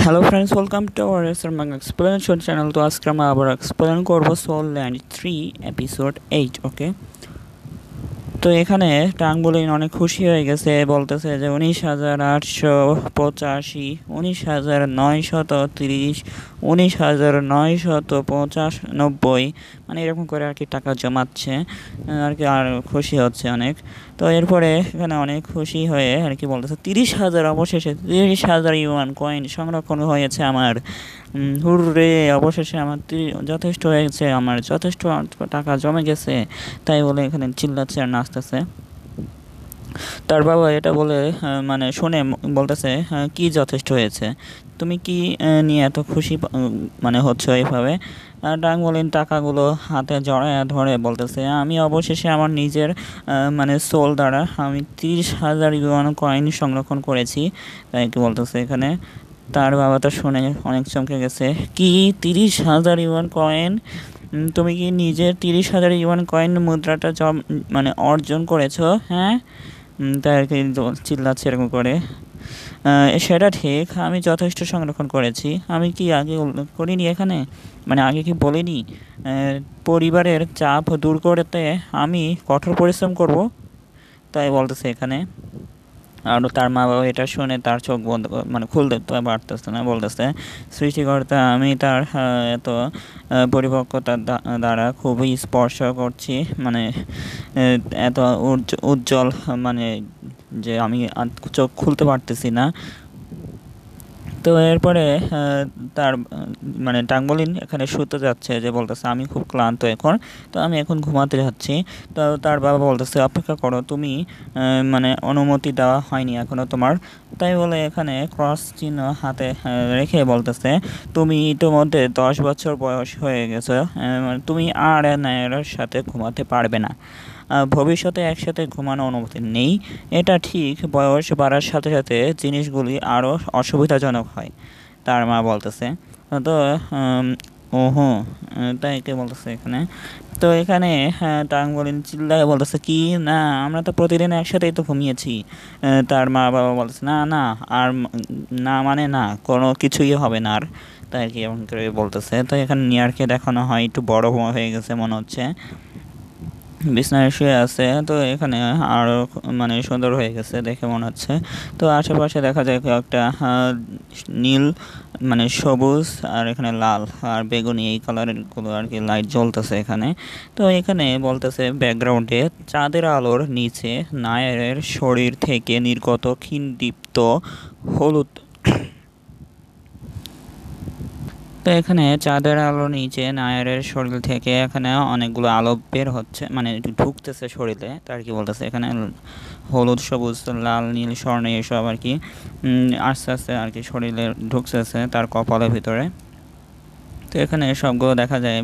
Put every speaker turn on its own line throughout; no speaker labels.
Hello friends, welcome to our explanation channel. তো আজকে আমরা আবার এক্সপ্লেন করবো সোল ল্যান্ড 3 এপিসোড 8। ওকে, তো এখানে টাঙ্গুলিন অনেক খুশি হয়ে গেছে, বলতেছে যে 19,885, 19,930, 19,995, মানে এরকম করে আর কি টাকা জমাচ্ছে আর কি, আর খুশি হচ্ছে অনেক। তো এরপরে এখানে অনেক খুশি হয়ে আর কি বলতেছে 30,000, অবশেষে 30,000 ইউয়ান কয়েন সংরক্ষণ হয়েছে আমার। হুররে, অবশেষে আমার যথেষ্ট হয়েছে, আমার যথেষ্ট টাকা জমে গেছে। তাই বলে এখানে চিল্লাচ্ছে আর নাচতেছে। তার বাবা এটা বলে মানে শুনে বলতেছে, কি যথেষ্ট হয়েছে, তুমি কি নিয়ে এত খুশি মানে হচ্ছে এইভাবে? ডাঙ্গলিন টাকাগুলো হাতে জড়ায় ধরে বলতেছে, আমি অবশেষে আমার নিজের মানে সোল দ্বারা আমি 30,000 ইউয়ান কয়েন সংরক্ষণ করেছি। তাই কি বলতেছে এখানে। তার বাবা তো শুনে অনেক চমকে গেছে, কি 30,000 ইউয়ান কয়েন? তুমি কি নিজের 30,000 ইউয়ান কয়েন মুদ্রাটা মানে অর্জন করেছো? হ্যাঁ, তাই আর কি চিল্লাচ্ছে এরকম করে। সেটা ঠিক, আমি যথেষ্ট সংরক্ষণ করেছি। আমি কি আগে উল্লেখ করিনি এখানে, মানে আগে কি বলিনি পরিবারের চাপ দূর করতে আমি কঠোর পরিশ্রম করব? তাই বলতেছে এখানে। আর তার মা বাবা এটা শুনে তার চোখ বন্ধ মানে খুলতে পারতেছে না, বলতেছে, সৃষ্টিকর্তা, আমি তার এত পরিপক্কতার দ্বারা খুবই স্পর্শ করছি, মানে এত উজ্জ্বল, মানে যে আমি চোখ খুলতে পারতেছি না। তো এরপরে তার মানে টাঙ্গলিন এখানে শুতে যাচ্ছে, যে বলতেছে আমি খুব ক্লান্ত এখন, তো আমি এখন ঘুমাতে যাচ্ছি। তো তার বাবা বলতেছে, অপেক্ষা করো, তুমি মানে অনুমতি দেওয়া হয়নি এখনও তোমার। তাই বলে এখানে ক্রস চিহ্ন হাতে রেখে বলতেছে, তুমি ইতিমধ্যে 10 বছর বয়স হয়ে গেছো, মানে তুমি আর নায়রের সাথে ঘুমাতে পারবে না। ভবিষ্যতে একসাথে ঘুমানো অনুমতি নেই। এটা ঠিক, বয়স বাড়ার সাথে সাথে জিনিসগুলি আরও অসুবিধাজনক হয়, তার মা বলতেছে। তো ওহো, তাই কে বলতেছে এখানে। তো এখানে টাঙ্গলিন চিল্লায় বলতেছে, কি না, আমরা তো প্রতিদিন একসাথেই তো ঘুমিয়েছি। তার মা বাবা বলতেছে, না না, আর না মানে না, কোনো কিছুই হবে না আর। তাই কি এমন করে বলতেছে। তো এখানে নিয়ারকে দেখানো হয়, একটু বড় হয়ে গেছে মনে হচ্ছে, বিছানায় শুয়ে আছে। তো এখানে আরও মানে সুন্দর হয়ে গেছে দেখে মনে হচ্ছে। তো আশেপাশে দেখা যায় একটা নীল, মানে সবুজ, আর এখানে লাল আর বেগুনি, এই কালারের গুলো আর কি লাইট জ্বলতেছে এখানে। তো এখানে বলতেছে ব্যাকগ্রাউন্ডে চাঁদের আলোর নিচে নায়ের শরীর থেকে নির্গত ক্ষীণ দীপ্ত হলুদ। তো এখানে চাঁদের আলো নিচে নায়ারের শরীর থেকে এখানে অনেকগুলো আলো বের হচ্ছে, মানে ঢুকতেছে শরীরে। তার কি বলতেছে এখানে হলুদ, সবুজ, লাল, নীল, স্বর্ণ এসব আর কি আস্তে আস্তে আর কি শরীরে ঢুকতেছে তার কপালের ভিতরে। তো এখানে সবগুলো দেখা যায়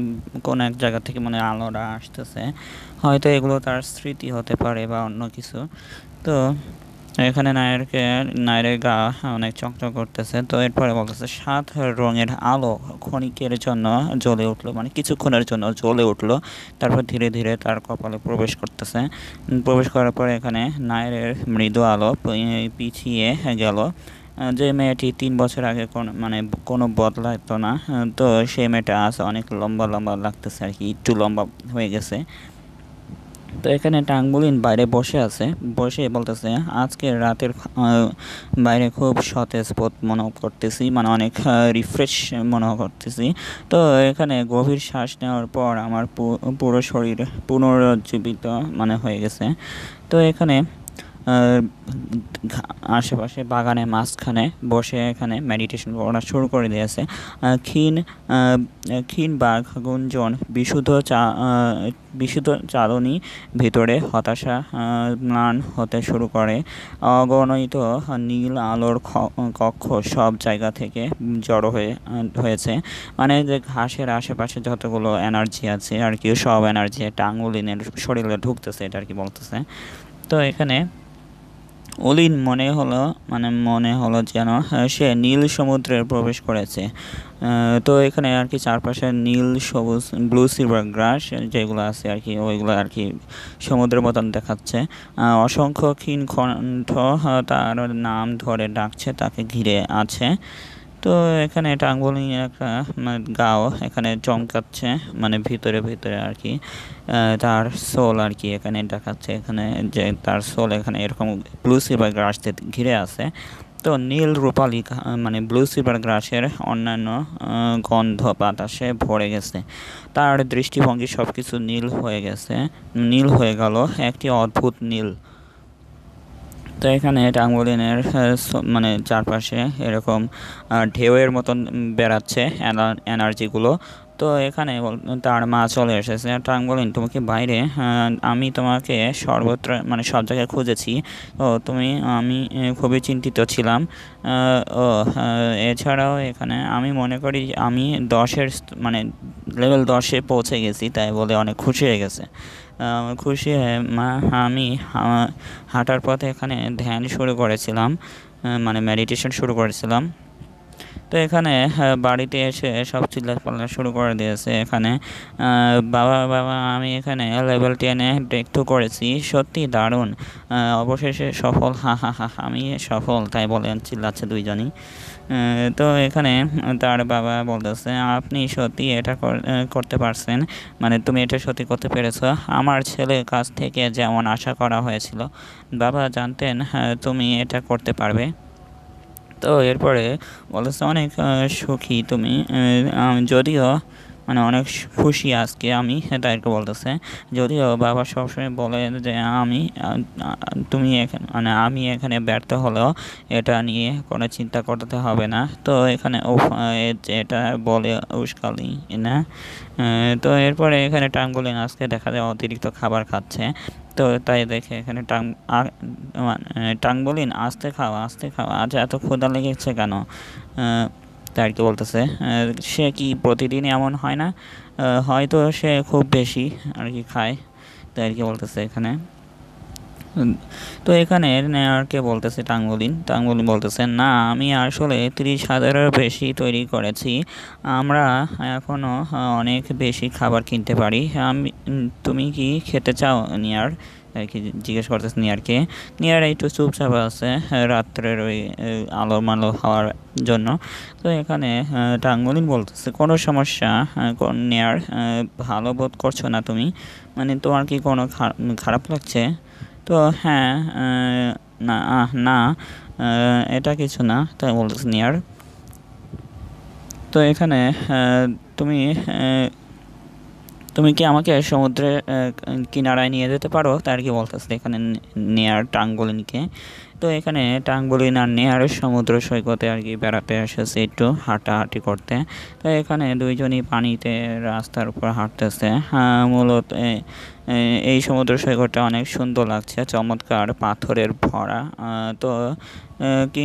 কোন এক জায়গা থেকে মানে আলোটা আসতেছে, হয়তো এগুলো তার স্মৃতি হতে পারে বা অন্য কিছু। তো এখানে নায়রের গা অনেক চকচক করতেছে। তো এরপরে বলতেছে 7 রঙের আলো ক্ষণিকের জন্য জ্বলে উঠলো, মানে কিছুক্ষণের জন্য জ্বলে উঠলো, তারপর ধীরে ধীরে তার কপালে প্রবেশ করতেছে। প্রবেশ করার পরে এখানে নায়রের মৃদু আলো পিছিয়ে গেল। যে মেয়েটি 3 বছর আগে মানে কোনো বদলাতো না, তো সেই মেয়েটা আজ অনেক লম্বা লম্বা লাগতেছে আর কি, একটু লম্বা হয়ে গেছে। তো এখানে টাঙ্গুলিন বাইরে বসে আছে, বসে বলতেছে, আজকে রাতের বাইরে খুব সতেজ বোধ মনে করতেছি, মানে অনেক রিফ্রেশ মনে করতেছি। তো এখানে গভীর শ্বাস নেওয়ার পর আমার পুরো শরীর পুনরুজ্জীবিত মানে হয়ে গেছে। তো এখানে আশেপাশে বাগানে মাঝখানে বসে এখানে মেডিটেশন করা শুরু করে দিয়েছে। ক্ষীণ ক্ষীণ বাঘ গুঞ্জন বিশুদ্ধ চালনী ভিতরে হতাশা ম্লান হতে শুরু করে। অগণিত নীল আলোর কক্ষ সব জায়গা থেকে জড়ো হয়েছে, মানে যে ঘাসের আশেপাশে যতগুলো এনার্জি আছে আর কি, সব এনার্জি টাঙ্গুলিনের শরীরে ঢুকতেছে, এটা আর কি বলতেছে। তো এখানে অলিন মনে হলো যেন সে নীল সমুদ্রে প্রবেশ করেছে। তো এখানে আর কি চারপাশে নীল, সবুজ, ব্লু সিলভার গ্রাস যেগুলো আছে আর কি, ওইগুলো আর কি সমুদ্রের মতন দেখাচ্ছে। অসংখ্য ক্ষীণ কণ্ঠ তার নাম ধরে ডাকছে, তাকে ঘিরে আছে। তো এখানে টাঙ্গুলিং একটা গাও এখানে চমকাচ্ছে, মানে ভিতরে ভিতরে আর কি তার সোল আর কি এখানে দেখাচ্ছে, এখানে যে তার সোল এখানে এরকম ব্লু সিলভার গ্রাস দিয়ে ঘিরে আছে। তো নীল রূপালী মানে ব্লু সিলভার গ্রাসের অন্যান্য গন্ধ বাতাসে ভরে গেছে, তার দৃষ্টিভঙ্গি সব কিছু নীল হয়ে গেছে, নীল হয়ে গেল, একটি অদ্ভুত নীল। তো এখানে টাঙ্গুলিনের মানে চারপাশে এরকম ঢেউয়ের মতন বেড়াচ্ছে এনার্জিগুলো। তো এখানে তার মা চলে এসেছে। টাঙ্গুলিন, তুমি কি বাইরে? আমি তোমাকে সর্বত্র মানে সব জায়গায় খুঁজেছি। ও তুমি, আমি খুবই চিন্তিত ছিলাম। ও এছাড়াও এখানে আমি মনে করি আমি 10-এর মানে লেভেল 10-এ পৌঁছে গেছি, তাই বলে অনেক খুশি হয়ে গেছে। খুশি হয়ে আমি হাঁটার পথে এখানে ধ্যান শুরু করেছিলাম, মানে মেডিটেশন শুরু করেছিলাম। তো এখানে বাড়িতে এসে সব চিল্লাপাল্লা শুরু করে দিয়েছে এখানে। বাবা বাবা আমি এখানে লেভেল 10-এ ব্রেক থ্রু করেছি, সত্যি দারুণ, অবশেষে সফল, হা হা হা, আমি সফল, তাই বলে চিল্লাচ্ছে দুইজনই। তো এখানে তার বাবা বলতেছে, আপনি সত্যি এটা করতে পারছেন, মানে তুমি এটা সত্যি করতে পেরেছো, আমার ছেলের কাছ থেকে যেমন আশা করা হয়েছিল, বাবা জানতেন তুমি এটা করতে পারবে। তো এরপরে বলেছে অনেক সুখী তুমি, যদিও মানে অনেক খুশি আজকে আমি, তাদেরকে বলতেছে, যদিও বাবা সবসময় বলে যে তুমি এখানে মানে আমি এখানে ব্যর্থ হলেও এটা নিয়ে কোনো চিন্তা করতে হবে না। তো এখানে এটা বলে উস্কালি না। তো এরপরে এখানে টাঙ্গুলিন আজকে দেখা যায় অতিরিক্ত খাবার খাচ্ছে। তো তাই দেখে এখানে টাঙ্গুলিন, আস্তে খাওয়া আস্তে খাওয়া, আজ এত ক্ষুধা লেগেছে কেন? তাই কি বলতেছে, সে কি প্রতিদিনই এমন হয় না? হয়তো সে খুব বেশি আর কি খায়, তাই আর কি বলতেছে এখানে। তো এখানে নেয়ারকে বলতেছে টাঙ্গুলিন বলতেছে, না আমি আসলে 30,000-এর বেশি তৈরি করেছি, আমরা এখনও অনেক বেশি খাবার কিনতে পারি। তুমি কি খেতে চাও নিয়ার? আর কি জিজ্ঞেস করতেছে নিয়ারকে। নিয়ার একটু চুপচাপ আছে রাত্রের ওই আলো হওয়ার জন্য। তো এখানে টাঙ্গুলিন বলতেছে, কোনো সমস্যা নেয়ার, ভালো বোধ করছো না তুমি? মানে তোমার কি কোনো খারাপ লাগছে? তো হ্যাঁ, না না, এটা কিছু না, তাই বলতেছে নিয়ার। তো এখানে তুমি তুমি কি আমাকে সমুদ্রের কিনারায় নিয়ে যেতে পারো? তার কি বলতেছে এখানে নেয়ার টাঙ্গুলিনকে। তো এখানে টাঙ্গুলিন আর নেয়ার সমুদ্র সৈকতে আর কি বেড়াতে এসেছে, একটু হাঁটাহাঁটি করতে। তো এখানে দুইজনই পানিতে রাস্তার উপর হাঁটতেছে। মূলত এই সমুদ্র সৈকতটা অনেক সুন্দর লাগছে, চমৎকার পাথরের ভরা। তো কি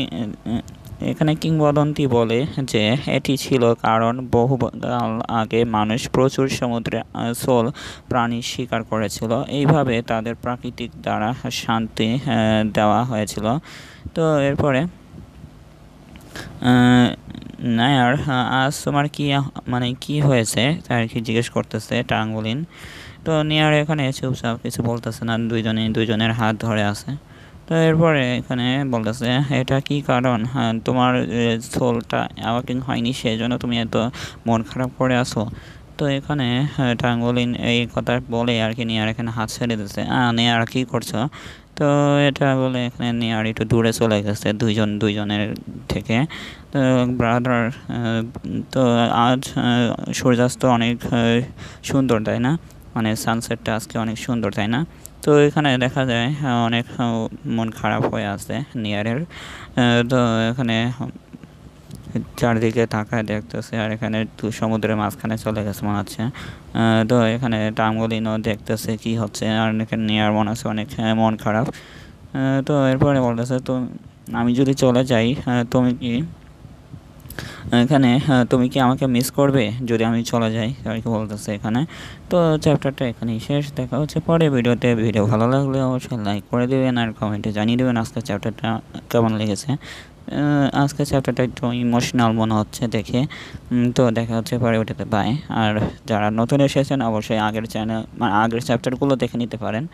এখানে কিংবদন্তি বলে যে এটি ছিল কারণ বহুকাল আগে মানুষ প্রচুর সমুদ্রে সোল প্রাণী শিকার করেছিল, এইভাবে তাদের প্রাকৃতিক দ্বারা শান্তি দেওয়া হয়েছিল। তো এরপরে নায়ার, আজ তোমার কি মানে কি হয়েছে তার কি জিজ্ঞেস করতেছে টাঙ্গুলিন। তো নিয়ার এখানে চুপচাপ কিছু বলতেছে না, দুইজনের হাত ধরে আছে। তো এরপরে এখানে বলতেছে, এটা কি কারণ তোমার সোলটা অ্যাওয়াকিং হয়নি, সেই জন্য তুমি এত মন খারাপ করে আসো? তো এখানে টাঙ্গুলিন এই কথা বলে আর কি নেয়ার এখানে হাত ছেড়ে দিচ্ছে। নেয়ার কি করছো? তো এটা বলে এখানে নেয়ার একটু দূরে চলে গেছে দুইজনের থেকে। তো ব্রাদার, তো আজ সূর্যাস্ত অনেক সুন্দর, তাই না? মানে সানসেটটা আজকে অনেক সুন্দর, তাই না? তো এখানে দেখা যায় অনেক মন খারাপ হয়ে আছে নিয়ারের। তো এখানে চারদিকে তাকায় দেখতেছে, আর এখানে সমুদ্রের মাঝখানে চলে গেছে মনে হচ্ছে। তো এখানে টাঙ্গুলিনও দেখতেছে কি হচ্ছে, আর এখানে নিয়ার মনে হচ্ছে অনেক মন খারাপ। তো এরপরে বলতেছে, তো আমি যদি চলে যাই তুমি কি এখানে তুমি কি আমাকে মিস করবে যদি আমি চলে যাই, আর কি বলতেছে এখানে। তো চ্যাপ্টারটা এখানেই শেষ, দেখা হচ্ছে পরে ভিডিওতে। ভিডিও ভালো লাগলে অবশ্যই লাইক করে দেবেন আর কমেন্টে জানিয়ে দেবেন আজকের চ্যাপ্টারটা কেমন লেগেছে। আজকের চ্যাপ্টারটা একটু ইমোশনাল মনে হচ্ছে দেখে। তো দেখা হচ্ছে পরে ভিডিওতে, বাই। আর যারা নতুন এসেছেন অবশ্যই আগের চ্যাপ্টারগুলো দেখে নিতে পারেন।